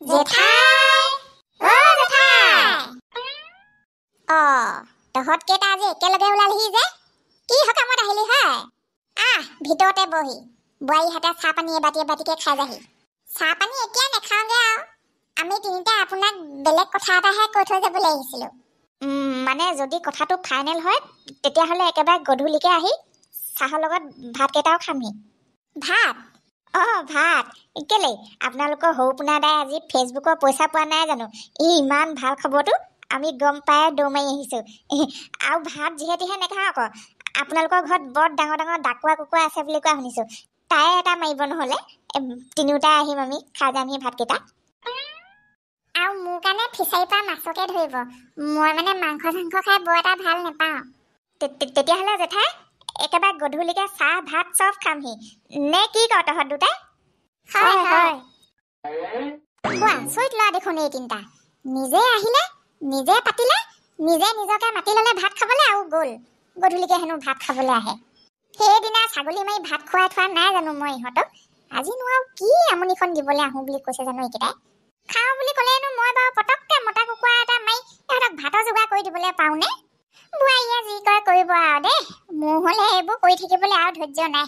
জেঠাই জেঠাই তহঁত কেইটা আজি একেলগে ওলালহি যে কি সকামত আহিলি হয় ভিতৰতে বহি বোৱাৰীহঁতে চাহ পানী এবাতিকে খাই যাহি চাহ পানী এতিয়া নাখাওঁগে আৰু আমি তিনিটা আপোনাক বেলেগ কথা এটাহে কৈ থৈ যাবলৈ আহিছিলোঁ মানে যদি কথাটো ফাইনেল হয় তেতিয়াহ'লে একেবাৰে গধূলিকে আহি চাহৰ লগত ভাতকেইটাও খামহি ভাত ভাত কেলে আপোনালোকৰ সৰুপোনা দাই আজি ফেচবুকৰ পইচা পোৱা নাই জানো ইমান ভাল খবৰটো আমি গম পাই দৌৰ মাৰি আহিছোঁ আৰু ভাত যিহেতুহে নেখাওঁ আকৌ আপোনালোকৰ ঘৰত বৰ ডাঙৰ ডাকুৱা কুকুৰা আছে বুলি কোৱা শুনিছোঁ তাই এটা মাৰিব নহ'লে তিনিওটাই আহিম আমি খাই যামহি ভাতকেইটা আৰু মোৰ কাৰণে ফিচাৰীৰ পৰা মাছকে ধৰিব মই মানে মাংস চাংস খাই বৰ এটা ভাল নাপাওঁ তেতিয়াহ'লে জেঠাই একেবাৰে গধূলিকে চাহ ভাত চব খামহি নে কি কওঁ তহঁত দুটাই হয় চৈত লোৱা দেখোন এই তিনিটা নিজে আহিলে নিজে পাতিলে নিজে নিজকে মাতি ল'লে ভাত খাবলৈ আৰু গ'ল গধূলিকে হেনো ভাত খাবলৈ আহে সেইদিনা ছাগলী মাৰি ভাত খুৱাই থোৱা নাই জানো মই ইহঁতক আজি নোৱাৰো কি আমনিখন দিবলৈ আহোঁ বুলি কৈছে জানো এইকেইটাই খাওঁ বুলি ক'লেনো মই বাৰু পটককৈ মতা কুকুৰা এটা মাৰি ইহঁতক ভাতৰ যোগাৰ কৰি দিবলৈ পাৰোঁনে বোৱাৰীয়ে যি কয় কৰিব আৰু দেই মোৰ হ'লে এইবোৰ কৰি থাকিবলৈ আৰু ধৈৰ্য নাই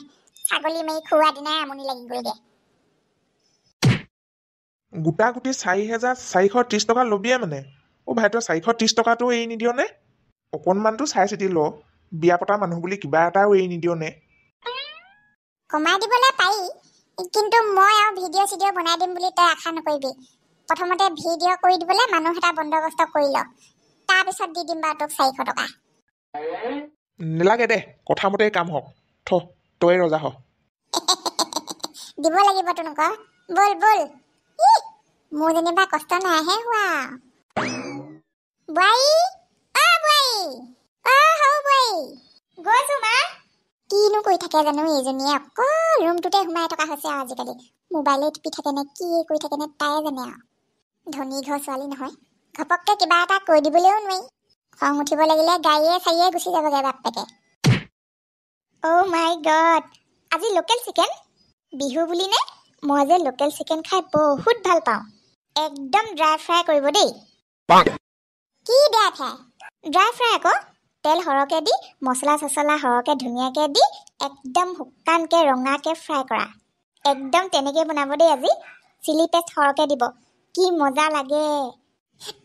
ছাগলী মাৰি খোৱা দিনাই আমনি লাগি গ'লগে গোটা গুটি 4,430 টকা ল'বিয়ে মানে ভাই তই 430 টকাটো এৰি নিদিয় নে অকণমানটো চাই চিতি ল বিয়া পতা মানুহ বুলি কিবা এটাও এৰি নিদিয় নে কমাই দিবলৈ পাৰি কিন্তু মই আৰু ভিডিঅ' চিডিঅ' বনাই দিম বুলি তই আশা নকৰিবি প্ৰথমতে ভিডিঅ' কৰি দিবলৈ মানুহ এটা বন্দবস্ত কৰি ল তাৰপিছত দি দিম বাৰু তোক 400 টকা নেলাগে দে কথা মতেই কাম হওক তই ৰজা হ দিব লাগিব তোনক বল মোৰ যেনিবা কষ্ট নাইহে হোৱা বোৱাৰী গৈছো মা কিনো কৰি থাকে জানো এইজনীয়ে অকল ৰুমটোতে সোমাই থকা হৈছে আৰু আজিকালি মোবাইলে টিপি থাকে নে কি কৰি থাকে নে তাই জানে আৰু ধনী ঘৰ ছোৱালী নহয় ঘপককে কিবা এটা কৈ দিবলৈও নোৱাৰি খং উঠিব লাগিলে গাড়ীয়ে চাৰিয়ে গুচি যাবগৈ বাপেকে মাই গড আজি লোকেল চিকেন বিহু বুলি নে মই যে লোকেল চিকেন খাই বহুত ভাল পাওঁ একদম ড্ৰাই ফ্ৰাই কৰিব দেই কি ড্ৰাই ফ্ৰাই আকৌ তেল সৰহকৈ দি মছলা চছলা সৰহকৈ ধুনীয়াকৈ দি একদম শুকানকৈ ৰঙাকৈ ফ্ৰাই কৰা একদম তেনেকৈ বনাব দেই আজি চিলি পেষ্ট সৰহকৈ দিব কি মজা লাগে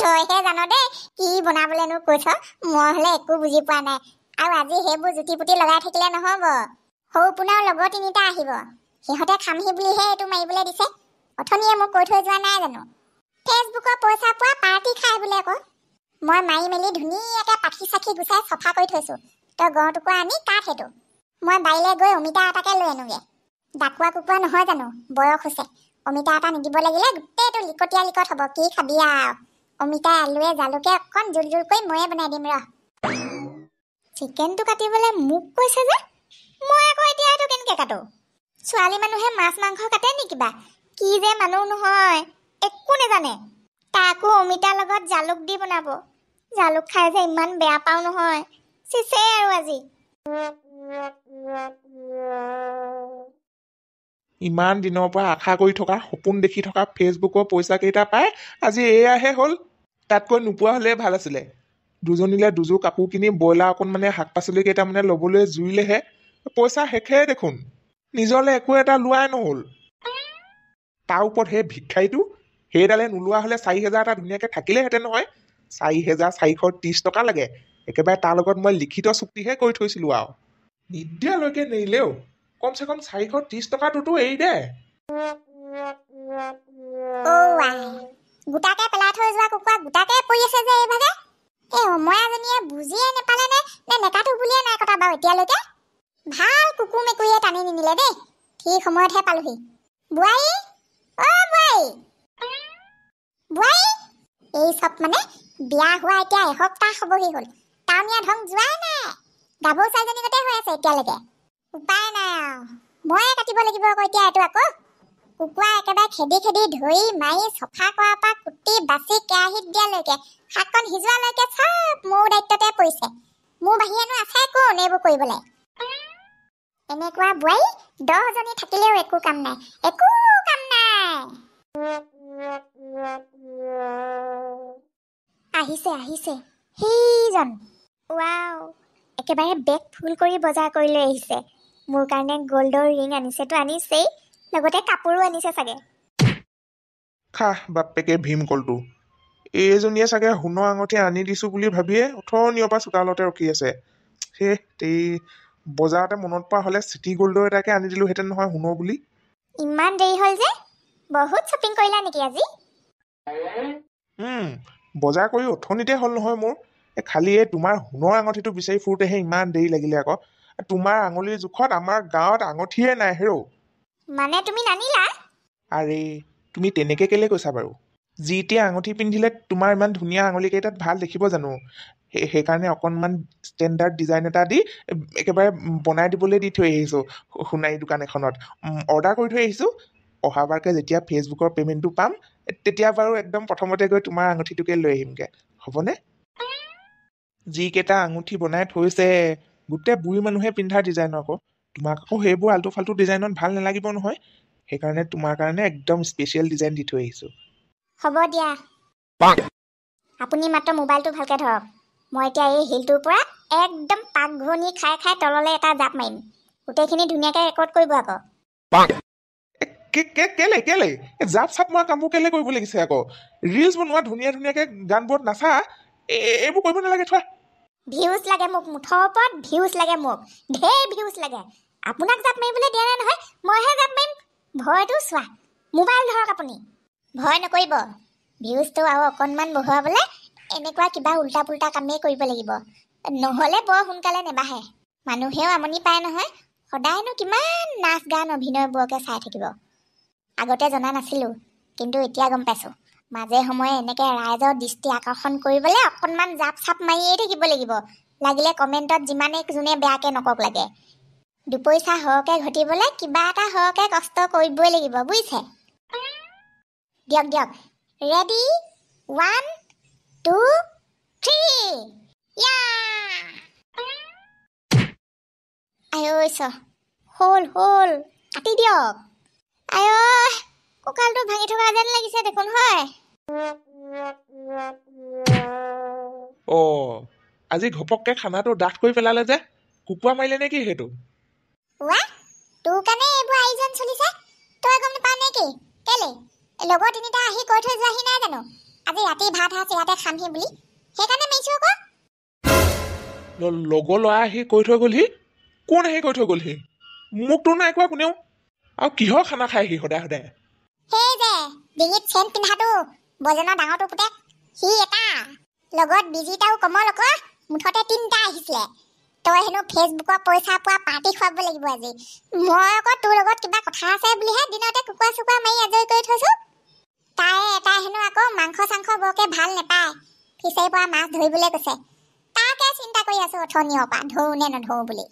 তইহে জান দেই কি বনাবলৈনো কৈছ মই হ'লে একো বুজি পোৱা নাই আৰু আজি সেইবোৰ জুতি পুতি লগাই থাকিলে নহ'ব সৰু পোনাৰ লগৰ তিনিটা আহিব সিহঁতে খামহি বুলিহে এইটো মাৰিবলৈ দিছে অথনিয়ে মোক কৈ থৈ যোৱা নাই জানো ফেচবুকৰ পইচা পোৱা পাৰ্টি খাই বোলে আকৌ মই মাৰি মেলি ধুনীয়াকৈ পাখি চাখি গুচাই চফা কৰি থৈছোঁ তই গড় টুকুৰা আনি কাট সেইটো মই বাৰীলৈ গৈ অমিতা এটাকে লৈ আনোগৈ ডাকুৱা কুকুৰা নহয় জানো বয়স হৈছে অমিতা এটা নিদিব লাগিলে গোটেইটো লিকটীয়া লিকট হ'ব কি খাবি আৰু অমিতা আলুৱে জালুকে অকণ জোল কৰি ময়ে বনাই দিম ৰ চিকেনটো কাটিবলৈ মোক কৈছে যে মই আকৌ এতিয়া এইটো কেনেকৈ কাটো ছোৱালী মানুহে মাছ মাংস কাটে নি কিবা কি যে মানুহ নহয় একো নাজানে তাকো অমিতাৰ লগত জালুক দি বনাব জালুক খাই যে ইমান বেয়া পাওঁ নহয় চিছে আৰু আজি ইমান দিনৰ পৰা আশা কৰি থকা সপোন দেখি থকা ফেচবুকৰ পইচা কেইটা পাই আজি এয়াহে হ'ল তাতকৈ নোপোৱা হ'লে ভাল আছিলে দুজনীলে দুযোৰ কাপোৰ কিনি ব্ৰইলাৰ অকণমানে শাক পাচলি কেইটামানে ল'বলৈ জুৰিলেহে পইচা শেষেই দেখোন নিজলৈ একো এটা লোৱাই নহ'ল তাৰ ওপৰত সেই ভিক্ষাৰীটো সেইডালে নোলোৱা হ'লে 4,000 এটা ধুনীয়াকৈ থাকিলেহেঁতেন নহয় 4,430 টকা লাগে একেবাৰে তাৰ লগত মই লিখিত চুক্তিহে কৰি থৈছিলোঁ আৰু নিদিয়ালৈকে নেৰিলেও কমচে কম 430 টকাটোতো এৰি দে গোটাকে পেলাই থৈ যোৱা কুকুৰা গোটাকে পৰি আছে যে এইভাগে এই অময়াজনীয়ে বুজিয়ে নেপালে নে নেকাটো বুলিয়ে নাই কথা বাৰু এতিয়ালৈকে ভাল কুকুৰ মেকুৰীয়ে টানি নিনিলে দেই ঠিক সময়তহে পালোহি বোৱাৰী এই চব মানে বিয়া হোৱা এতিয়া এসপ্তাহ হ'বহি হ'ল টাউনীয়া ঢং যোৱাই নাই গাভৰু চাইজনী গতে হৈ আছে এতিয়ালৈকে উপায় নাই আৰু ময়ে কাটিব লাগিব আকৌ এতিয়া এইটো আকৌ কুকুৰা একেবাৰে খেদি ধৰি মাৰি চফা কৰাৰ পৰা কুটি বাচি কেৰাহীত দিয়ালৈকে শাককণ সিজোৱালৈকে চব মোৰ দায়িত্বতে পৰিছে মোৰ বাহিৰেনো আছে কোন এইবোৰ কৰিবলৈ এনেকুৱা বোৱাৰী 10 জনী থাকিলেও একো কাম নাই আহিছে সেইজন ৱাও একেবাৰে বেগ ফুল কৰি বজাৰ কৰি লৈ আহিছে মোৰ কাৰণে গোল্ডৰ ৰিং আনিছেতো আনিছেই লগতে কাপোৰো আনিছে চাগে খাহ বাপেকে ভীমকলটো এইজনীয়ে চাগে সোণৰ আঙুঠি আনি দিছো বুলি ভাবিয়ে অথনিৰ পৰা চোতালতে ৰখি আছে সেই বজাৰতে মনত পৰা হ'লে চিটি গোল্ডৰ এটাকে আনি দিলোহেঁতেন নহয় সোণৰ বুলি ইমান দেৰি হ'ল যে বহুত শ্বপিং কৰিলা নেকি আজি বজাৰ কৰি অথনিতে হ'ল নহয় মোৰ খালি এই তোমাৰ সোণৰ আঙুঠিটো বিচাৰি ফুৰোতেহে ইমান দেৰি লাগিলে আকৌ তোমাৰ আঙুলিৰ জোখত আমাৰ গাঁৱত আঙুঠিয়ে নাই হেৰৌ মানে তুমি নানিলা আৰে তুমি তেনেকে কেলে কৈছা বাৰু যিতিয়া আঙুঠি পিন্ধিলে তোমাৰ ইমান ধুনীয়া আঙুলিকেইটাত ভাল দেখিব জানো সেইকাৰণে অকণমান ষ্টেণ্ডাৰ্ড ডিজাইন এটা দি একেবাৰে বনাই দিবলৈ দি থৈ আহিছোঁ সোণাৰী দোকান এখনত অৰ্ডাৰ কৰি থৈ আহিছোঁ অহাবাৰকে যেতিয়া ফেচবুকৰ পে'মেণ্টটো পাম তেতিয়া বাৰু একদম প্ৰথমতে গৈ তোমাৰ আঙুঠিটোকে লৈ আহিমগৈ হ'বনে যিকেইটা আঙুঠি বনাই থৈছে গোটেই বুঢ়ী মানুহে পিন্ধাৰ ডিজাইনৰ আকৌ তোমাক আকৌ সেইবোৰ আল্টু ফাল্টু ডিজাইনত ভাল নালাগিব নহয় সেইকাৰণে তোমাৰ কাৰণে একদম স্পেচিয়েল ডিজাইন দি থৈ আহিছোঁ হ'ব দিয়া আপুনি মাত্ৰ মোবাইলটো ভালকৈ ধৰক মই এতিয়া এই হিলটোৰ পৰা একদম পাকঘূৰণি খাই খাই তললৈ এটা জাপ মাৰিম গোটেইখিনি ধুনীয়াকৈ ৰেকৰ্ড কৰিব আকৌ কেলে জাপ চাপ মৰা কামবোৰ কেলে কৰিব লাগিছে আকৌ ৰিলছ বনোৱা ধুনীয়াকৈ গানবোৰত নাচা এইবোৰ কৰিব নালাগে থোৱা ভিউজ লাগে মোক মুঠৰ ওপৰত ভিউজ লাগে মোক ঢেৰ ভিউজ লাগে আপোনাক জাপ মাৰিবলৈ দিয়া নাই নহয় মইহে জাপ মাৰিম ভয়টো চোৱা মোবাইল ধৰক আপুনি ভয় নকৰিব ভিউজটো আৰু অকণমান বঢ়োৱাবলৈ এনেকুৱা কিবা উল্টা পুল্টা কামেই কৰিব লাগিব নহ'লে বৰ সোনকালে নেবাঢ়ে মানুহেও আমনি পায় নহয় সদায়নো কিমান নাচ গান অভিনয়বোৰকে চাই থাকিব আগতে জনা নাছিলোঁ কিন্তু এতিয়া গম পাইছোঁ মাজে সময়ে এনেকৈ ৰাইজৰ দৃষ্টি আকৰ্ষণ কৰিবলৈ অকণমান জাপ চাপ মাৰিয়েই থাকিব লাগিব লাগিলে কমেণ্টত যিমানেই যোনে বেয়াকৈ নকওক লাগে দুপইচা সৰহকৈ ঘটিবলৈ কিবা এটা সৰহকৈ কষ্ট কৰিবই লাগিব বুজিছে দিয়ক ৰেডি 1 2 3 ইয়া আইঐ হ'ল কাটি দিয়ক আইঐ কঁকালটো ভাঙি থকা যেন লাগিছে দেখোন হয় আজি ঘপককে খানাটো ডাঠ কৰি পেলালে যে কুকুৰা মাৰিলে নেকি সেইটো তোৰ কাৰণে এইবোৰ আয়োজন চলিছে তই গম নাপাৱ নেকি কেলে লগৰ তিনিটা আহি কৈ থৈ যোৱাহি নাই জানো আজি ৰাতি ভাত সাজ ইয়াতে খামহি বুলি সেইকাৰণে মাৰিছোঁ আকৌ লগৰ ল'ৰা আহি কৈ থৈ গ'লহি কোন আহি কৈ থৈ গ'লহি মোকতো নাই কোৱা কোনেও আৰু কিহৰ খানা খায়হি সদায় সেই যে ডিঙিত চেন পিন্ধাটো বজেনৰ ডাঙৰটো পুতেক সি এটা লগত বিজিতাও কমল আকৌ মুঠতে 3টা আহিছিলে তই হেনো ফেচবুকৰ পইচা পোৱা পাৰ্টি খুৱাব লাগিব আজি মই আকৌ তোৰ লগত কিবা কথা আছে বুলিহে দিনতে কুকুৰা চুকুৰা মাৰি আজৰি কৰি থৈছোঁ তাই এটা হেনো আকৌ মাংস চাংস বৰকে ভাল নেপায় ফিচাৰীৰ পৰা মাছ ধৰিবলৈ কৈছে তাকে চিন্তা কৰি আছোঁ অথনিৰ পৰা ধৰোঁ নে নধৰোঁ বুলি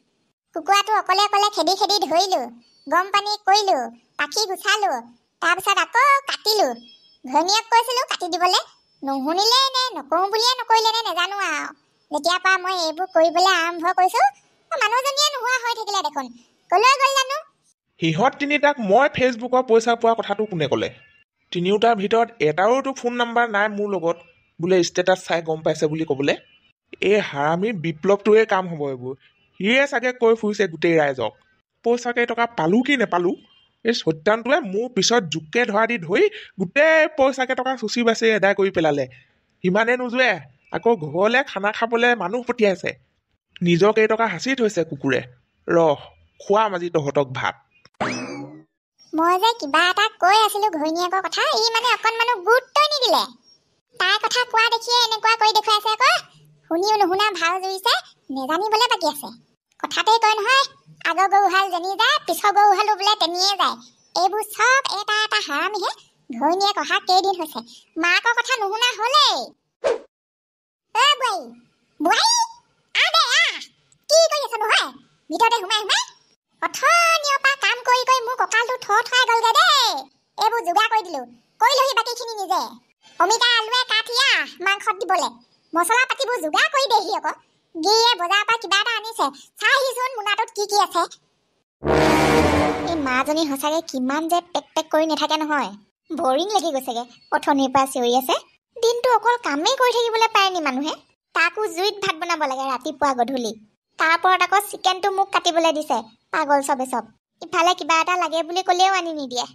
কুকুৰাটো অকলে খেদি ধৰিলোঁ গৰম পানী কৰিলোঁ পাখি গুচালোঁ তাৰপিছত আকৌ কাটিলোঁ ঘৈণীয়েক কৈছিলোঁ কাটি দিবলৈ নুশুনিলে নে নকৰোঁ বুলিয়ে নকৰিলে নে নেজানো আৰু যেতিয়াৰ পৰা মই এইবোৰ কৰিবলৈ আৰম্ভ কৰিছোঁ মানুহজনীয়ে নোহোৱা হৈ থাকিলে দেখোন কলৈ গ'ল জানো সিহঁত তিনিটাক মই ফেচবুকৰ পইচা পোৱা কথাটো কোনে ক'লে তিনিওটাৰ ভিতৰত এটাৰোতো ফোন নাম্বাৰ নাই মোৰ লগত বোলে ষ্টেটাছ চাই গম পাইছে বুলি ক'বলৈ এই হাৰামী বিপ্লৱটোৱে কাম হ'ব এইবোৰ সিয়ে চাগে কৈ ফুৰিছে গোটেই ৰাইজক পইচা কেইটকা পালোঁ কি নেপালোঁ এই সত্যানটোৱে মোৰ পিছত জোকে ধৰা দি ধৰি গোটেই পইচা কেইটকা চুচি বাচি এদায় কৰি পেলালে সিমানে নোযোৱে আকৌ ঘৰলৈ খানা খাবলৈ মানুহ পঠিয়াইছে নিজৰ কেইটকা সাঁচি থৈছে কুকুৰে খোৱাম আজি তহঁতক ভাত মই যে কিবা এটা কৈ আছিলোঁ ঘৈণীয়েকৰ কথা ই মানে অকণমানো গুৰুত্বই নিদিলে তাই কথা কোৱা দেখিয়ে এনেকুৱা কৰি দেখুৱাইছে আকৌ শুনিও নুশুনা ভাল জুৰিছে নেজানিবলৈ বাকী আছে কথাতেই কয় নহয় আগৰ গৰুহাল যেনি যায় পিছৰ গৰুহালো বোলে তেনিয়ে যায় এইবোৰ চব এটা হাৰামিহে ঘৈণীয়েক অহা কেইদিন হৈছে মাকৰ কথা নুশুনা হ'লেই বোৱাৰী কি কৰি আছ নহয় ভিতৰতে সোমাই অথনিৰ পৰা কাম কৰি মোৰ কঁকালটো থৰাই গ'লগে দেই এইবোৰ যোগাৰ কৰি দিলোঁ কৰি লহি বাকীখিনি নিজে অমিতা আলুৱে কাটিয়া মাংসত দিবলৈ মছলা পাতিবোৰ যোগাৰ কৰি দেহি আকৌ গিয়ে বজাৰৰ পৰা কিবা এটা আনিছে চাহিচোন মোনাটোত কি আছে এই মাজনী সঁচাকে কিমান যে পেক কৰি নাথাকে নহয় বৰিং লাগি গৈছেগে অথনিৰ পৰা চিঞৰি আছে দিনটো অকল কামেই কৰি থাকিবলৈ পাৰে নি মানুহে? তাকো জুইত ভাত বনাব লাগে ৰাতিপুৱা গধূলি। তাৰ ওপৰত আকৌ চিকেনটো মোক কাটিবলৈ দিছে। পাগল চবে চব। ইফালে কিবা এটা লাগে বুলি ক'লেও আনি নিদিয়ে।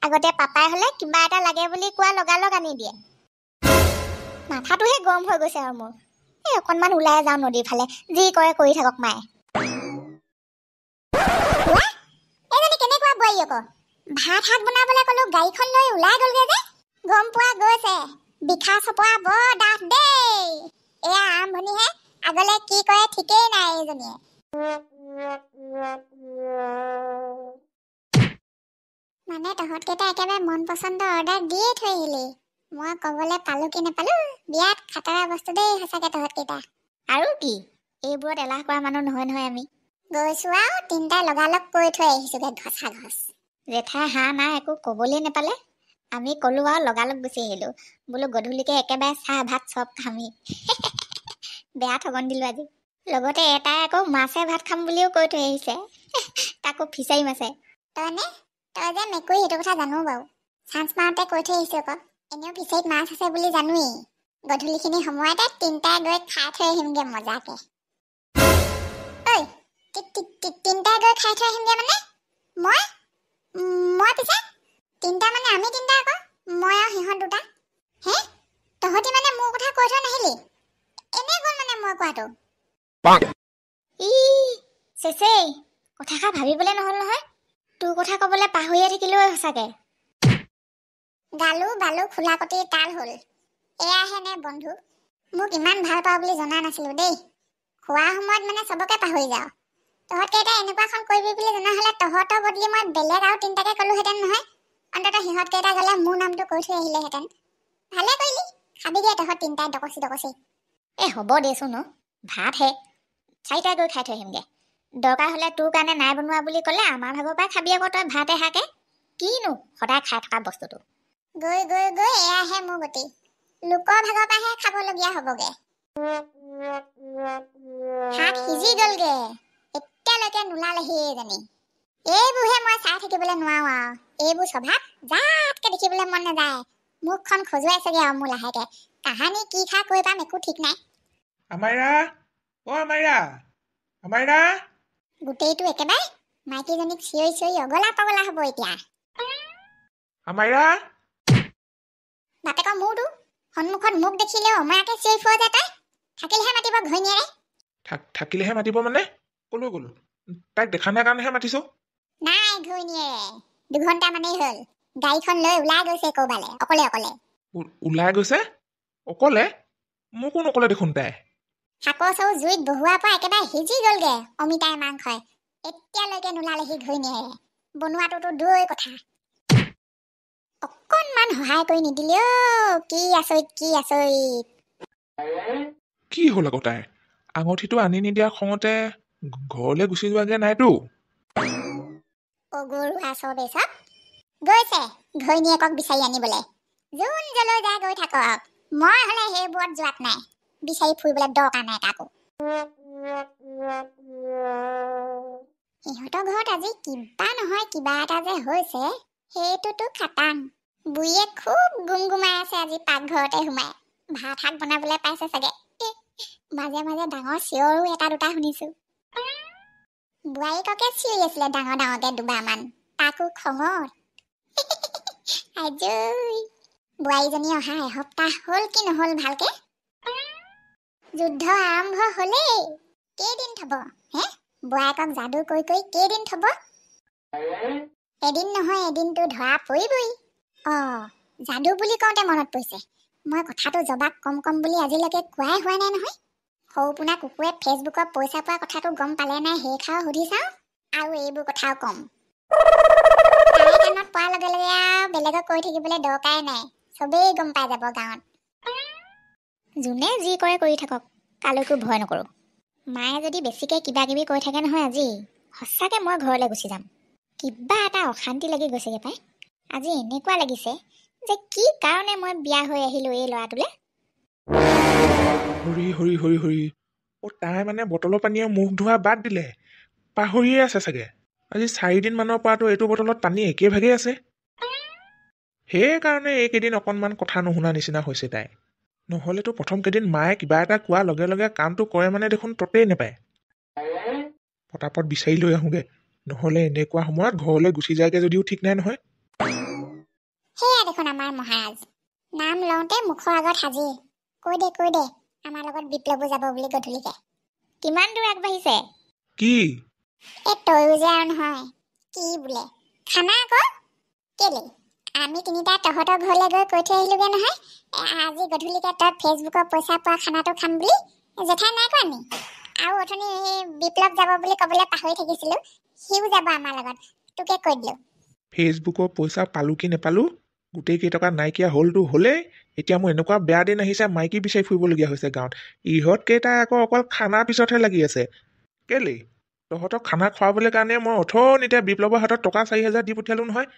আগতে পাপাই হ'লে কিবা এটা লাগে বুলি কোৱা লগালগ আনি দিয়ে। মাথাটোহে গৰম হৈ গৈছে আৰু মোৰ। এই অকণমান ওলাই যাওঁ নদীৰ ফালে, যি কৰে কৰি থাকক মায়ে। এইজনী কেনেকুৱা বোৱাৰী আকৌ? ভাত শাক বনাবলৈ ক'লো গাড়ীখন লৈ ওলাই গ'লগে যে। গম পোৱা গৈছে বিখা চপৰা বৰ ডাঠ দেই। এয়া আৰম্ভণিহে, আগলে কি কৰে ঠিকেই নাই এইজনীয়ে। মানে তহঁতকেইটা একেবাৰে মন পচন্দ অৰ্ডাৰ দিয়ে থৈ আহিলি। মই ক'বলৈ পালো কি নাপালো, বিয়াত খাতৰা বস্তু দেই সঁচাকে তহঁতকেইটা। আৰু কি, এইবোৰত এলাহ কৰা মানুহ নহয় নহয় আমি। গৈছো আৰু তিনিটাই লগালগ কৰি থৈ আহিছোগে ঘচা ঘচ। জেঠাই হাঁহ নাই একো ক'বলৈ নাপালে। আমি ক'লো আৰু লগালগ গুচি আহিলো। বোলো গধূলিকে একেবাৰে চাহ ভাত চব খামি। বেয়া ঠগন দিলো আজি। লগতে এটাই আকৌ মাছে ভাত খাম বুলিও কৈ থৈ আহিছে। তাকো ফিচাৰী মাছে। তই যে মেকুৰী সেইটো কথা জানো বাৰু। চাঞ্চ মাৰোতে কৈ থৈ আহিছো আকৌ। এনেও ফিচাৰীত মাছ আছে বুলি জানোৱেই। গধূলিখিনি সময়তে তিনিটাই গৈ খাই থৈ আহিমগে মজাকে। ঐ তিনিটাই গৈ খাই থৈ আহিমগে মানে? মই পিছে তিনিটা মানে আমি তিনিটা আকৌ, মই আৰু সিহঁত দুটা। হে, তহঁতি মানে মোৰ কথা কৈ থৈ নাহিলি? এনে গ'ল মানে মই কোৱাটো। চেচেই, কথাষাৰ ভাবিবলৈ নহ'ল নহয়। তোৰ কথা ক'বলৈ পাহৰিয়ে থাকিলো সঁচাকে। গালো বালু খোলাকটিৰ তাল হ'ল। এয়াহে নে বন্ধু। মোক ইমান ভাল পাওঁ বুলি জনা নাছিলো দেই। খোৱা সময়ত মানে চবকে পাহৰি যাওঁ। তহঁতকেইটা এনেকুৱাখন কৰিবি বুলি জনা হ'লে তহঁতৰ বদলি মই বেলেগ আৰু তিনিটাকে ক'লোহেঁতেন নহয়। অন্ততঃ সিহঁতকেইটা গ'লে মোৰ নামটো কৈ থৈ আহিলেহেঁতেন। ভালে কৰিলি, খাবিগে তহঁত তিনিটাই ডকচি। হ'ব দেচোন ন, ভাতহে। চাৰিটাই গৈ খাই থৈ আহিমগে। দৰকাৰ হ'লে তোৰ কাৰণে নাই বনোৱা বুলি ক'লে আমাৰ ভাগৰ পৰাই খাবি আকৌ তই ভাত এহাকে। কিনো সদায় খাই থকা বস্তুটো। গৈ এয়াহে মোৰ গতি। লোকৰ ভাগৰ পৰাহে খাবলগীয়া হ'বগে। ভাত সিজি গ'লগে, এতিয়ালৈকে নোলালেহি এজনী। এইবোৰহে মই চাই থাকিবলৈ নোৱাৰো আৰু। এইবোৰ স্বভাৱ জাতকে দেখিবলৈ মন নাযায়। মুখখন খজুৱাইছেগে আৰু মোৰ লাহেকে। কাহানি কি খা কৈ পাম একো ঠিক নাই। আমাইৰা। গোটেইটো একেবাৰে মাইকীজনীক চিঞৰি অগলা পগলা হ'ব এতিয়া। আমাইৰা। বাপেকৰ মূৰটো সন্মুখত মোক দেখিলেও অমায়াকে চিঞৰি ফুৰা যায় তই। থাকিলেহে মাতিব ঘৈণীয়েৰে। থাকিলেহে মাতিব মানে? ক'লৈ গ'ল? তাইক দেখা নাই কাৰণেহে মাতিছো। নাই ঘৈণীয়েৰে, 2 ঘণ্টা মানেই হ'ল। গাড়ীখন লৈ ওলাই গৈছে ক'ৰবালে অকলে। ওলাই গৈছে? অকলে? মোকো নকলে দেখোন তাই। শাকৰ চৌ জুইত বহুৱাৰ পৰা একেবাৰে সিজি গ'লগে অমিতাৰ মাংসই। এতিয়ালৈকে নোলালেহি ঘৈণীয়েৰে। বনোৱাটোতো দূৰৈ কথা। অকণমান সহায় কৰি নিদিলি অ'। কি আচৰিত। কি হ'ল আকৌ তাইৰ? আঙঠিটো আনি নিদিয়াৰ খঙতে ঘৰলৈ গুচি যোৱাগে নাইতো? অগৰুৱা চবেই চব গৈছে ঘৈণীয়েকক বিচাৰি আনিবলৈ। যোন জলৈ যায় গৈ থাকক। মই হ'লে সেইবোৰত যোৱাত নাই। বিচাৰি ফুৰিবলৈ দৰকাৰ নাই কাকো। সিহঁতৰ ঘৰত আজি কিবা নহয় কিবা এটা যে হৈছে, সেইটোতো খাটাং। বুঢ়ীয়ে খুব গুমগুমাই আছে আজি পাকঘৰতে সোমাই। ভাত শাক বনাবলৈ পাইছে চাগে। মাজে ডাঙৰ চিঞৰো এটা দুটা শুনিছো। বোৱাৰীককে চিঞৰি আছিলে ডাঙৰকে দুবাৰমান। তাকো খঙত। আজৈ বোৱাৰীজনী অহা এসপ্তাহ হ'ল কি নহ'ল ভালকে। যুদ্ধ আৰম্ভ হ'লেই। কেইদিন থব হে? বোৱাৰীকক যাদু কৰি কেইদিন থব? এদিন নহয় এদিনটো ধৰা পৰিবই। যাদু বুলি কওঁতে মনত পৰিছে, মই কথাটো জবাক কম বুলি আজিলৈকে কোৱাই হোৱা নাই নহয়। সৰুপোনা কুকুৰে ফেচবুকত পইচা পোৱা কথাটো গম পালে নাই সেইষাৰ সুধি চাওঁ। আৰু এইবোৰ কথাও কম। তাই কাণত পোৱাৰ লগে লগে আৰু বেলেগক কৈ থাকিবলৈ দৰকাৰে নাই। চবেই গম পাই যাব গাঁৱত। যোনে যি কৰে কৰি থাকক, কালৈকো ভয় নকৰো। মায়ে যদি বেছিকে কিবা কিবি কৈ থাকে নহয় আজি, সঁচাকে মই ঘৰলৈ গুচি যাম। কিবা এটা অশান্তি লাগি গৈছেগে পাই। আজি এনেকুৱা লাগিছে যে কি কাৰণে মই বিয়া হৈ আহিলো এই ল'ৰাটোলে। হৰি। তাই মানে বটলৰ পানীয়ে মুখ ধোৱা বাদ দিলে। পাহৰিয়ে আছে চাগে। আজি 4 দিন মানৰ পৰাতো এইটো বটলত পানী একেভাগেই আছে। সেইকাৰণে এইকেইদিন অকণমান কথা নুশুনা নিচিনা হৈছে তাই। নহ'লেতো প্ৰথম কেইদিন মায়ে কিবা এটা কোৱাৰ লগে লগে কামটো কৰে মানে দেখোন ততেই নেপায়। পটাপট বিচাৰি লৈ আহোঁগৈ, নহ'লে এনেকুৱা সময়ত ঘৰলৈ গুচি যায়গৈ যদিও ঠিক নাই নহয়। সেয়া দেখোন আমাৰ মহাৰাজ নাম লওঁতে মুখৰ আগত হাজি। কৈ দে আমাৰ লগত বিপ্লৱো যাব বুলি গধূলিকে। কিমান দূৰ আগবাঢ়িছে? কি তয়ো যে আৰু নহয় কি বোলে খানা আকৌ কেলে আমি তিনিটা তহঁতৰ ঘৰলৈ গৈ কৈ থৈ আহিলোগে নহয় আজি গধূলিকে তই ফেচবুকৰ পইচা পোৱা খানাটো খাম বুলি। জেঠাই নাই কোৱা নি? আৰু অথনি বিপ্লৱ যাব বুলি ক'বলৈ পাহৰি থাকিছিলো, সিও যাব আমাৰ লগত, তোকে কৈ দিলো। ফেচবুকৰ পইচা পালোঁ কি নেপালোঁ, গোটেই কেইটকা নাইকিয়া হ'লতো হ'লেই। এতিয়া মোৰ এনেকুৱা বেয়া দিন আহিছে, মাইকী বিচাৰি ফুৰিবলগীয়া হৈছে গাঁৱত। ইহঁত কেইটাই আকৌ অকল খানাৰ পিছতহে লাগি আছে। কেলেই তহঁতক খানা খুৱাবলৈ কাৰণে মই অথনিতে বিপ্লৱৰ হাতত টকা 4,000 দি পঠিয়ালোঁ নহয়।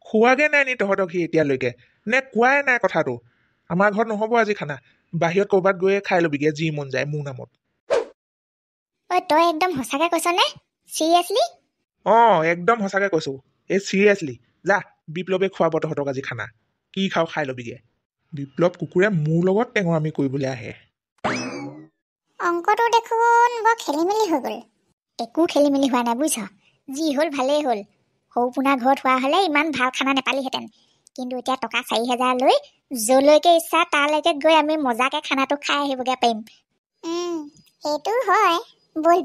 খোৱাগৈ নাই নি তহঁতক সি এতিয়ালৈকে? নে কোৱাই নাই কথাটো? আমাৰ ঘৰত নহ'ব আজি খানা, বাহিৰত ক'ৰবাত গৈয়ে খাই ল'বিগে যি মন যায় মোৰ নামত। তই একদম সঁচাকে কৈছনে? চিৰিয়াছলি? একদম সঁচাকৈ কৈছোঁ। এই চিৰিয়াছলি যা, বিপ্লৱে খুৱাব তহঁতক আজি খানা। কি খাওঁ খাই ল'বিগে। বিপ্লৱ কুকুৰে মোৰ লগত টেঙৰামি কৰিবলৈ আহে। অংকটো দেখোন বৰ খেলি মেলি হৈ গ'ল। একো খেলি মেলি হোৱা নাই বুজিছ, যি হ'ল ভালেই হ'ল। সৌপোনা ঘৰত হোৱা হ'লে ইমান ভাল খানা নেপালিহেঁতেন, কিন্তু এতিয়া টকা 4,000 লৈ যলৈকে ইচ্ছা তালৈকে গৈ আমি মজাকে খানাটো খাই আহিবগে পাৰিম। সেইটো হয়, বল